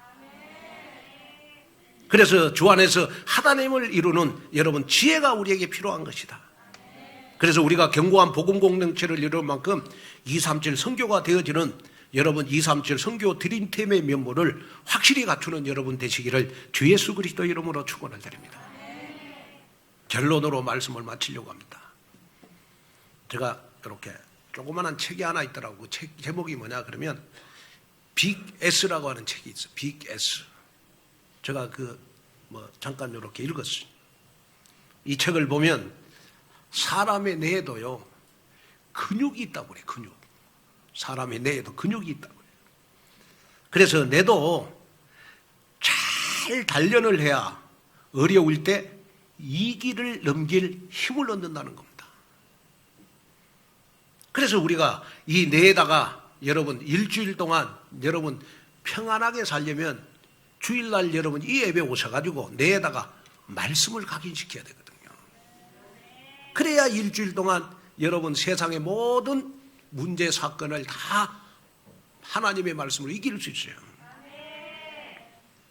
그래서 주 안에서 하나님을 이루는 여러분 지혜가 우리에게 필요한 것이다. 그래서 우리가 견고한 복음 공동체를 이룰 만큼 237 선교가 되어지는 여러분 237 선교 드림팀의 면모를 확실히 갖추는 여러분 되시기를 주 예수 그리스도 이름으로 축원을 드립니다. 결론으로 말씀을 마치려고 합니다. 제가 이렇게 조그마한 책이 하나 있더라고. 책 제목이 뭐냐 그러면 빅 S라고 하는 책이 있어요. 빅 S. 제가 잠깐 이렇게 읽었어요. 이 책을 보면 사람의 뇌에도요 근육이 있다고 그래요. 근육. 사람의 뇌에도 근육이 있다고 그래요. 그래서 뇌도 잘 단련을 해야 어려울 때 이 길을 넘길 힘을 얻는다는 겁니다. 그래서 우리가 이 뇌에다가 여러분 일주일 동안 여러분 평안하게 살려면 주일날 여러분 이 예배 오셔가지고 뇌에다가 말씀을 각인시켜야 되거든요. 그래야 일주일 동안 여러분 세상의 모든 문제 사건을 다 하나님의 말씀으로 이길 수 있어요.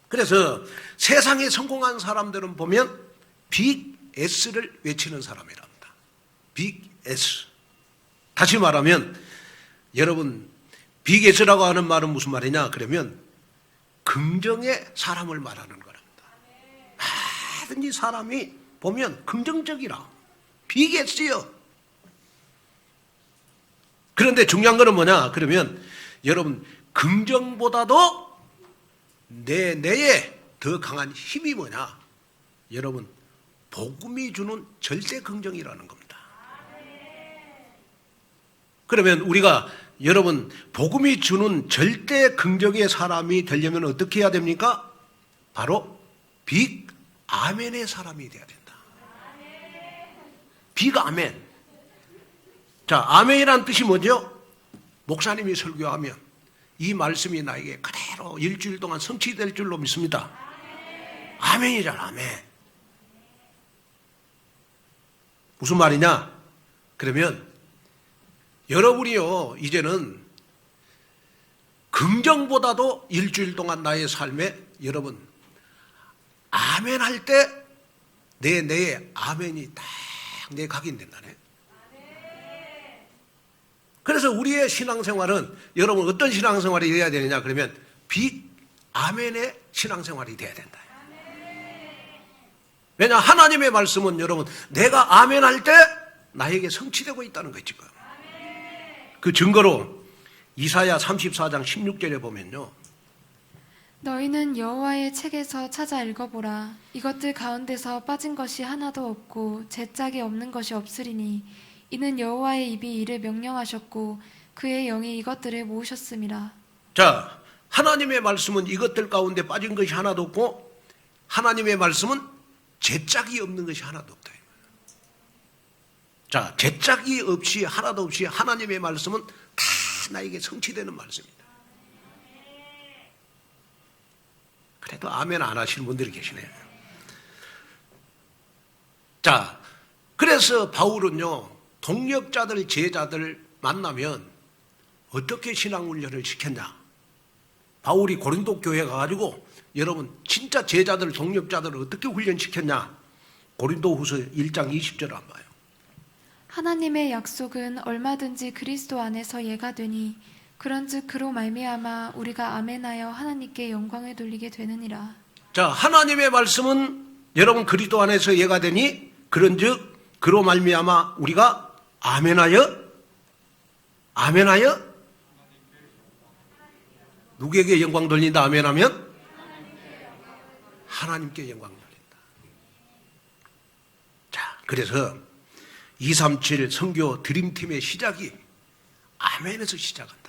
그래서 세상에 성공한 사람들은 보면 빅 S를 외치는 사람이랍니다. 빅 S. 다시 말하면 여러분 빅 S라고 하는 말은 무슨 말이냐 그러면 긍정의 사람을 말하는 거랍니다. 뭐든지 사람이 보면 긍정적이라. 빅 S요. 그런데 중요한 거는 뭐냐 그러면 여러분 긍정보다도 내 뇌에 더 강한 힘이 뭐냐 여러분 복음이 주는 절대 긍정이라는 겁니다. 그러면 우리가 여러분 복음이 주는 절대 긍정의 사람이 되려면 어떻게 해야 됩니까? 바로 빅 아멘의 사람이 돼야 된다. 빅 아멘. 자, 아멘이란 뜻이 뭐죠? 목사님이 설교하면 이 말씀이 나에게 그대로 일주일 동안 성취될 줄로 믿습니다. 아멘이잖아, 아멘. 무슨 말이냐? 그러면 여러분이요, 이제는 긍정보다도 일주일 동안 나의 삶에 여러분, 아멘 할 때 내 뇌에 아멘이 딱 내 각인된다네. 그래서 우리의 신앙생활은 여러분 어떤 신앙생활이 돼야 되느냐? 그러면 빅 아멘의 신앙생활이 돼야 된다. 왜냐 하나님의 말씀은 여러분 내가 아멘 할 때 나에게 성취되고 있다는 거예요 지금. 그 증거로 이사야 34장 16절에 보면요. 너희는 여호와의 책에서 찾아 읽어보라. 이것들 가운데서 빠진 것이 하나도 없고 제짝이 없는 것이 없으리니 이는 여호와의 입이 이를 명령하셨고 그의 영이 이것들을 모으셨음이라. 자, 하나님의 말씀은 이것들 가운데 빠진 것이 하나도 없고 하나님의 말씀은 제짝이 없는 것이 하나도 없다. 자, 제짝이 없이 하나도 없이 하나님의 말씀은 다 나에게 성취되는 말씀입니다. 그래도 아멘 안 하시는 분들이 계시네요. 자, 그래서 바울은요 동력자들 제자들 만나면 어떻게 신앙훈련을 시켰냐. 바울이 고린도 교회 가가지고 여러분 진짜 제자들 동력자들을 어떻게 훈련시켰냐. 고린도후서 1장 20절을 한번 봐요. 하나님의 약속은 얼마든지 그리스도 안에서 예가 되니 그런즉 그로 말미암아 우리가 아멘하여 하나님께 영광을 돌리게 되느니라. 자, 하나님의 말씀은 여러분 그리스도 안에서 예가 되니 그런즉 그로 말미암아 우리가 아멘하여 누구에게 영광 돌린다? 아멘하면 하나님께 영광 돌린다. 자, 그래서 237 선교 드림팀의 시작이 아멘에서 시작한다.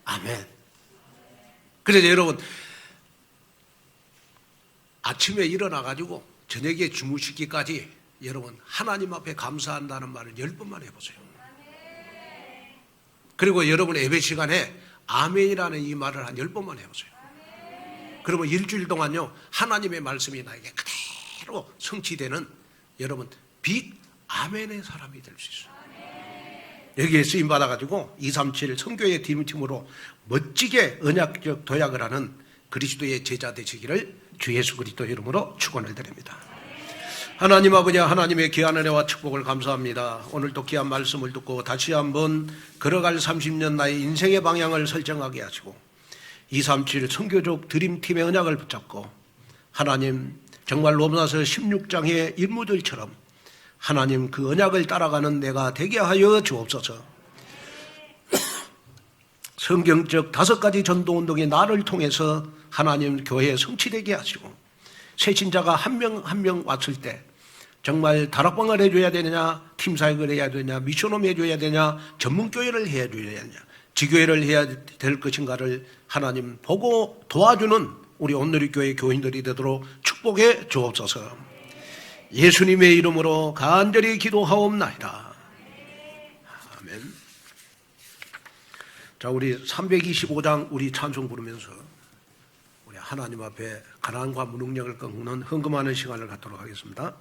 아멘. 그래서 여러분 아침에 일어나가지고 저녁에 주무시기까지 여러분 하나님 앞에 감사한다는 말을 10번만 해보세요. 그리고 여러분 예배 시간에 아멘이라는 이 말을 한 10번만 해보세요. 그러면 일주일 동안요 하나님의 말씀이 나에게 그대로 성취되는 여러분 빅 아멘의 사람이 될 수 있어요. 여기에 쓰임 받아가지고 237 선교의 팀으로 멋지게 언약적 도약을 하는 그리스도의 제자 되시기를 주 예수 그리스도 이름으로 축원을 드립니다. 하나님 아버지, 하나님의 귀한 은혜와 축복을 감사합니다. 오늘도 귀한 말씀을 듣고 다시 한번 걸어갈 30년 나의 인생의 방향을 설정하게 하시고 237 선교적 드림팀의 언약을 붙잡고 하나님 정말 로마서 16장의 인물들처럼 하나님 그 언약을 따라가는 내가 되게 하여 주옵소서. 성경적 5가지 전도운동이 나를 통해서 하나님 교회에 성취되게 하시고 새 신자가 한 명 한 명 왔을 때 정말 다락방을 해줘야 되느냐, 팀사역을 해야 되냐, 미션홈 해줘야 되냐, 전문교회를 해야 되냐, 지교회를 해야 될 것인가를 하나님 보고 도와주는 우리 온누리교회 교인들이 되도록 축복해 주옵소서. 예수님의 이름으로 간절히 기도하옵나이다. 아멘. 자, 우리 325장 우리 찬송 부르면서 우리 하나님 앞에 가난과 무능력을 꺾는 헌금하는 시간을 갖도록 하겠습니다.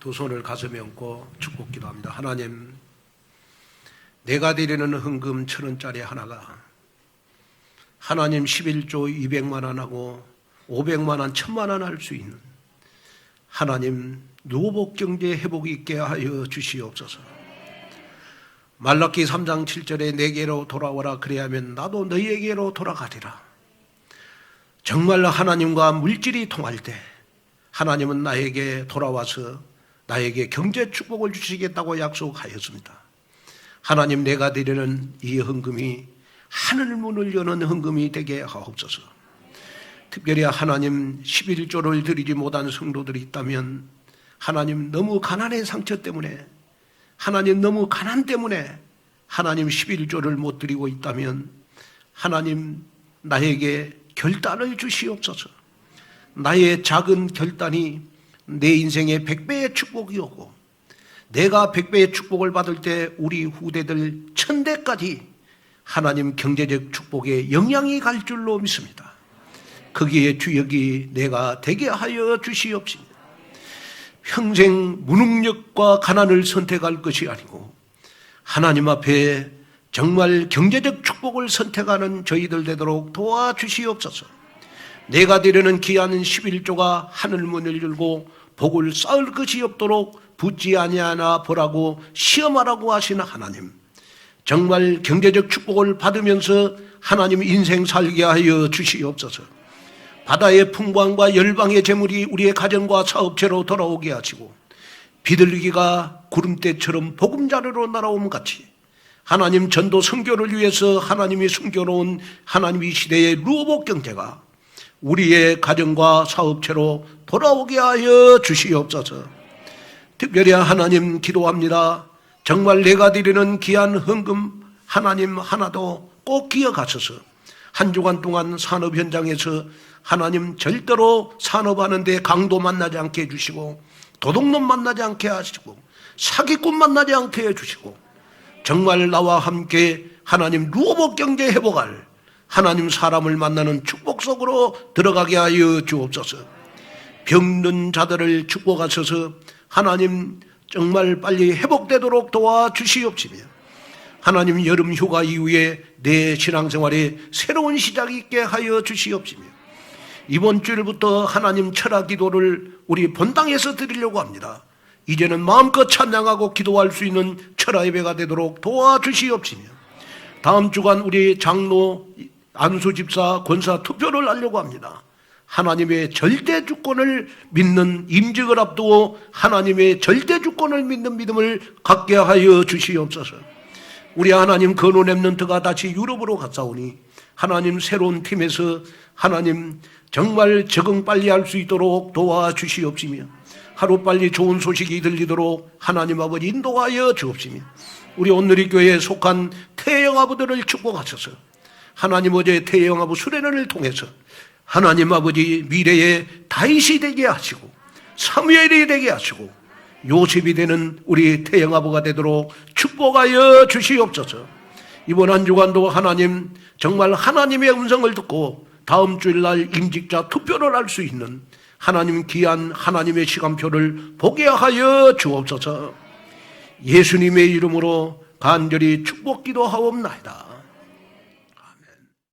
두 손을 가슴에 얹고 축복 기도합니다. 하나님, 내가 드리는 헌금 1,000원짜리 하나가 하나님 11조 200만 원하고 500만 원, 1,000만 원 할 수 있는 하나님 누보복 경제 회복이 있게 하여 주시옵소서. 말라기 3장 7절에 내게로 돌아오라 그리하면 나도 너희에게로 돌아가리라. 정말 하나님과 물질이 통할 때 하나님은 나에게 돌아와서 나에게 경제 축복을 주시겠다고 약속하였습니다. 하나님, 내가 드리는 이 헌금이 하늘 문을 여는 헌금이 되게 하옵소서. 특별히 하나님 11조를 드리지 못한 성도들이 있다면 하나님 너무 가난의 상처 때문에, 하나님 너무 가난 때문에 하나님 11조를 못 드리고 있다면 하나님 나에게 결단을 주시옵소서. 나의 작은 결단이 내 인생의 100배의 축복이 오고, 내가 100배의 축복을 받을 때 우리 후대들 1000대까지 하나님 경제적 축복에 영향이 갈 줄로 믿습니다. 거기에 주역이 내가 되게 하여 주시옵시며, 평생 무능력과 가난을 선택할 것이 아니고 하나님 앞에 정말 경제적 축복을 선택하는 저희들 되도록 도와주시옵소서. 내가 드리는 귀한 11조가 하늘 문을 열고 복을 쌓을 것이 없도록 붙지 아니하나 보라고 시험하라고 하시는 하나님, 정말 경제적 축복을 받으면서 하나님 인생 살게 하여 주시옵소서. 바다의 풍부함과 열방의 재물이 우리의 가정과 사업체로 돌아오게 하시고, 비둘기가 구름대처럼 보금자루로 날아옴 같이 하나님 전도 선교를 위해서 하나님이 숨겨놓은 하나님 이 시대의 루어복 경제가 우리의 가정과 사업체로 돌아오게 하여 주시옵소서. 특별히 하나님 기도합니다. 정말 내가 드리는 귀한 헌금 하나님 하나도 꼭 기억하셔서 한 주간 동안 산업 현장에서 하나님 절대로 산업하는 데 강도 만나지 않게 해주시고, 도둑놈 만나지 않게 하시고, 사기꾼 만나지 않게 해주시고, 정말 나와 함께 하나님 루어복 경제 회복할 하나님 사람을 만나는 축복 속으로 들어가게 하여 주옵소서. 병든 자들을 축복하셔서 하나님 정말 빨리 회복되도록 도와주시옵시며, 하나님 여름 휴가 이후에 내 신앙생활에 새로운 시작이 있게 하여 주시옵시며, 이번 주일부터 하나님 철학 기도를 우리 본당에서 드리려고 합니다. 이제는 마음껏 찬양하고 기도할 수 있는 철학 예배가 되도록 도와주시옵시며, 다음 주간 우리 장로 안수 집사 권사 투표를 하려고 합니다. 하나님의 절대 주권을 믿는 임직을 앞두고 하나님의 절대 주권을 믿는 믿음을 갖게 하여 주시옵소서. 우리 하나님 건호 랩런트가 다시 유럽으로 갔사오니 하나님 새로운 팀에서 하나님 정말 적응 빨리 할 수 있도록 도와주시옵시며, 하루빨리 좋은 소식이 들리도록 하나님 아버지 인도하여 주옵시며, 우리 온누리 교회에 속한 태영아부들을 축복하셔서 하나님 어제 태영아부 수련회를 통해서 하나님 아버지 미래의 다윗이 되게 하시고 사무엘이 되게 하시고 요셉이 되는 우리 태영아부가 되도록 축복하여 주시옵소서. 이번 한 주간도 하나님 정말 하나님의 음성을 듣고 다음 주일날 임직자 투표를 할 수 있는 하나님 귀한 하나님의 시간표를 보게 하여 주옵소서. 예수님의 이름으로 간절히 축복 기도하옵나이다.